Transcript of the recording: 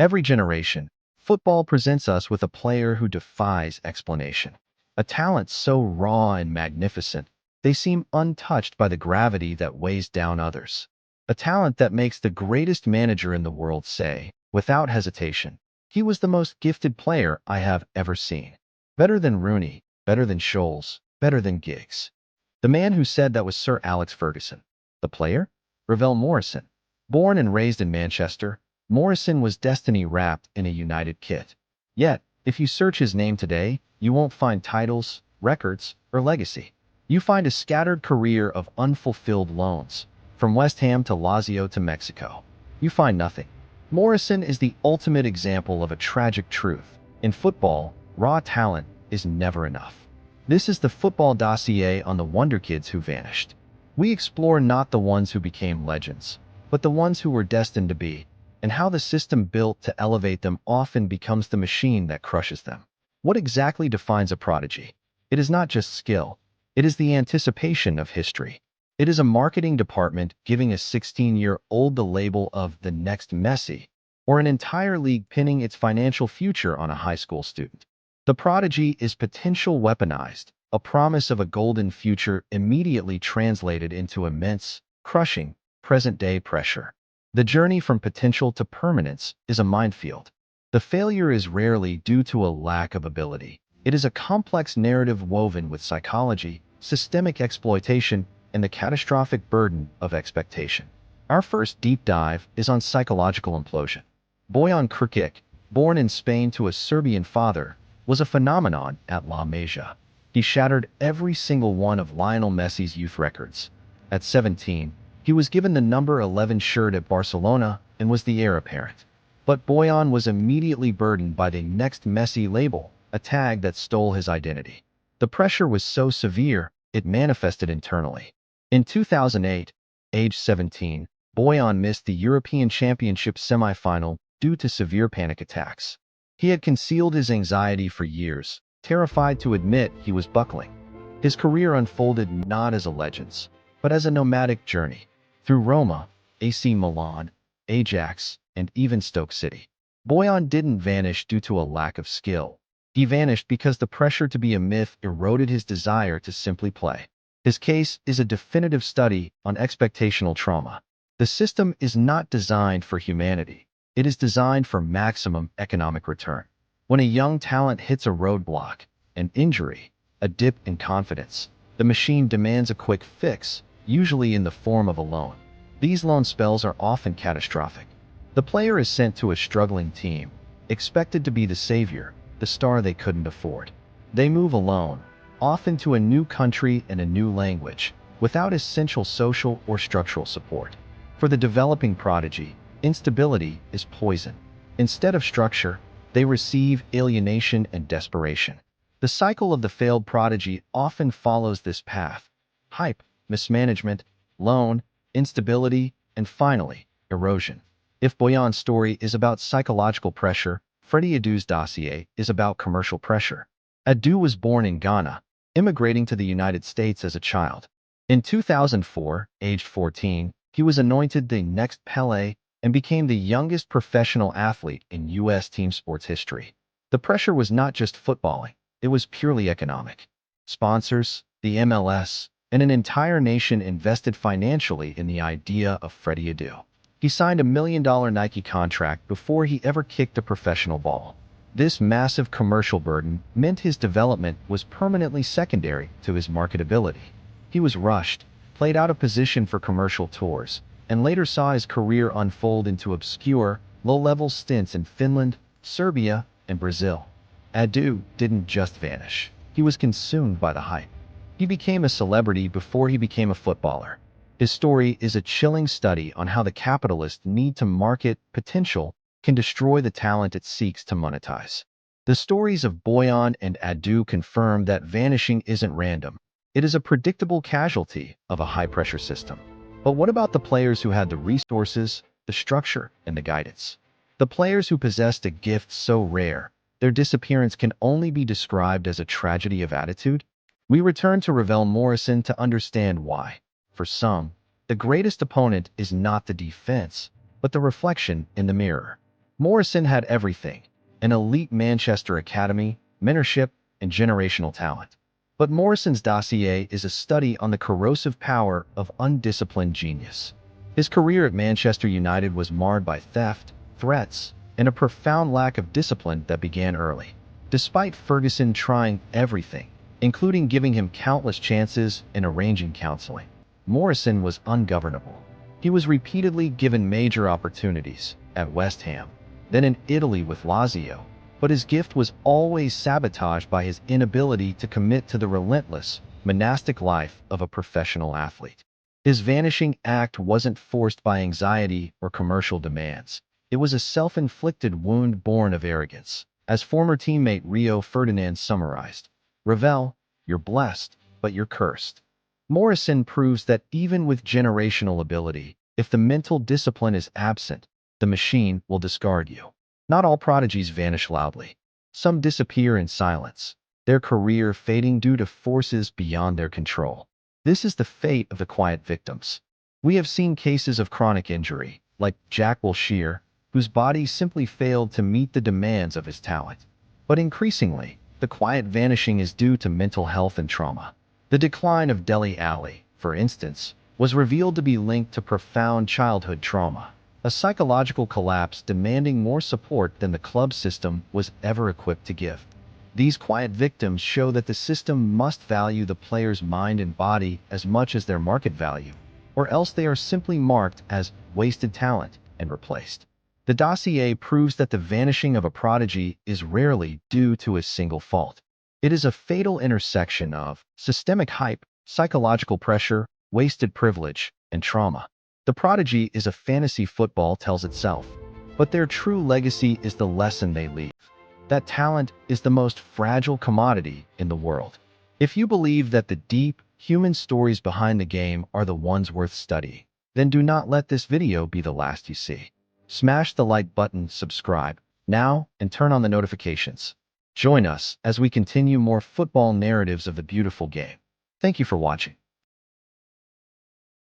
Every generation, football presents us with a player who defies explanation. A talent so raw and magnificent, they seem untouched by the gravity that weighs down others. A talent that makes the greatest manager in the world say, without hesitation, he was the most gifted player I have ever seen. Better than Rooney, better than Scholes, better than Giggs. The man who said that was Sir Alex Ferguson. The player? Ravel Morrison. Born and raised in Manchester, Morrison was destiny wrapped in a United kit. Yet, if you search his name today, you won't find titles, records, or legacy. You find a scattered career of unfulfilled loans, from West Ham to Lazio to Mexico. You find nothing. Morrison is the ultimate example of a tragic truth. In football, raw talent is never enough. This is the football dossier on the Wonderkids who vanished. We explore not the ones who became legends, but the ones who were destined to be, and how the system built to elevate them often becomes the machine that crushes them. What exactly defines a prodigy? It is not just skill. It is the anticipation of history. It is a marketing department giving a 16-year-old the label of the next Messi, or an entire league pinning its financial future on a high school student. The prodigy is potential weaponized, a promise of a golden future immediately translated into immense, crushing, present-day pressure. The journey from potential to permanence is a minefield. The failure is rarely due to a lack of ability. It is a complex narrative woven with psychology, systemic exploitation, and the catastrophic burden of expectation. Our first deep dive is on psychological implosion. Bojan Krkic, born in Spain to a Serbian father, was a phenomenon at La Masia. He shattered every single one of Lionel Messi's youth records. At 17, he was given the number 11 shirt at Barcelona and was the heir apparent. But Bojan was immediately burdened by the next Messi label, a tag that stole his identity. The pressure was so severe, it manifested internally. In 2008, age 17, Bojan missed the European Championship semi-final due to severe panic attacks. He had concealed his anxiety for years, terrified to admit he was buckling. His career unfolded not as a legend's, but as a nomadic journey, through Roma, AC Milan, Ajax, and even Stoke City. Bojan didn't vanish due to a lack of skill. He vanished because the pressure to be a myth eroded his desire to simply play. His case is a definitive study on expectational trauma. The system is not designed for humanity. It is designed for maximum economic return. When a young talent hits a roadblock, an injury, a dip in confidence, the machine demands a quick fix, usually in the form of a loan. These loan spells are often catastrophic. The player is sent to a struggling team, expected to be the savior, the star they couldn't afford. They move alone, often to a new country and a new language, without essential social or structural support. For the developing prodigy, instability is poison. Instead of structure, they receive alienation and desperation. The cycle of the failed prodigy often follows this path: hype, mismanagement, loan, instability, and finally, erosion. If Boyan's story is about psychological pressure, Freddie Adu's dossier is about commercial pressure. Adu was born in Ghana, immigrating to the United States as a child. In 2004, aged 14, he was anointed the next Pelé and became the youngest professional athlete in U.S. team sports history. The pressure was not just footballing, it was purely economic. Sponsors, the MLS, and an entire nation invested financially in the idea of Freddie Adu. He signed a $1 million Nike contract before he ever kicked a professional ball. This massive commercial burden meant his development was permanently secondary to his marketability. He was rushed, played out of position for commercial tours, and later saw his career unfold into obscure, low-level stints in Finland, Serbia, and Brazil. Adu didn't just vanish. He was consumed by the hype. He became a celebrity before he became a footballer. His story is a chilling study on how the capitalist need to market potential can destroy the talent it seeks to monetize. The stories of Boyan and Adu confirm that vanishing isn't random. It is a predictable casualty of a high-pressure system. But what about the players who had the resources, the structure, and the guidance? The players who possessed a gift so rare, their disappearance can only be described as a tragedy of attitude? We return to Ravel Morrison to understand why. For some, the greatest opponent is not the defense, but the reflection in the mirror. Morrison had everything: an elite Manchester academy, mentorship, and generational talent. But Morrison's dossier is a study on the corrosive power of undisciplined genius. His career at Manchester United was marred by theft, threats, and a profound lack of discipline that began early. Despite Ferguson trying everything, including giving him countless chances and arranging counseling, Morrison was ungovernable. He was repeatedly given major opportunities at West Ham, then in Italy with Lazio, but his gift was always sabotaged by his inability to commit to the relentless, monastic life of a professional athlete. His vanishing act wasn't forced by anxiety or commercial demands. It was a self-inflicted wound born of arrogance. As former teammate Rio Ferdinand summarized, "Ravel, you're blessed, but you're cursed." Morrison proves that even with generational ability, if the mental discipline is absent, the machine will discard you. Not all prodigies vanish loudly. Some disappear in silence, their career fading due to forces beyond their control. This is the fate of the quiet victims. We have seen cases of chronic injury, like Jack Wilshere, whose body simply failed to meet the demands of his talent. But increasingly, the quiet vanishing is due to mental health and trauma. The decline of Dele Alli, for instance, was revealed to be linked to profound childhood trauma, a psychological collapse demanding more support than the club system was ever equipped to give. These quiet victims show that the system must value the player's mind and body as much as their market value, or else they are simply marked as wasted talent and replaced. The dossier proves that the vanishing of a prodigy is rarely due to a single fault. It is a fatal intersection of systemic hype, psychological pressure, wasted privilege, and trauma. The prodigy is a fantasy football tells itself, but their true legacy is the lesson they leave. That talent is the most fragile commodity in the world. If you believe that the deep, human stories behind the game are the ones worth studying, then do not let this video be the last you see. Smash the like button, subscribe now, and turn on the notifications. Join us as we continue more football narratives of the beautiful game. Thank you for watching.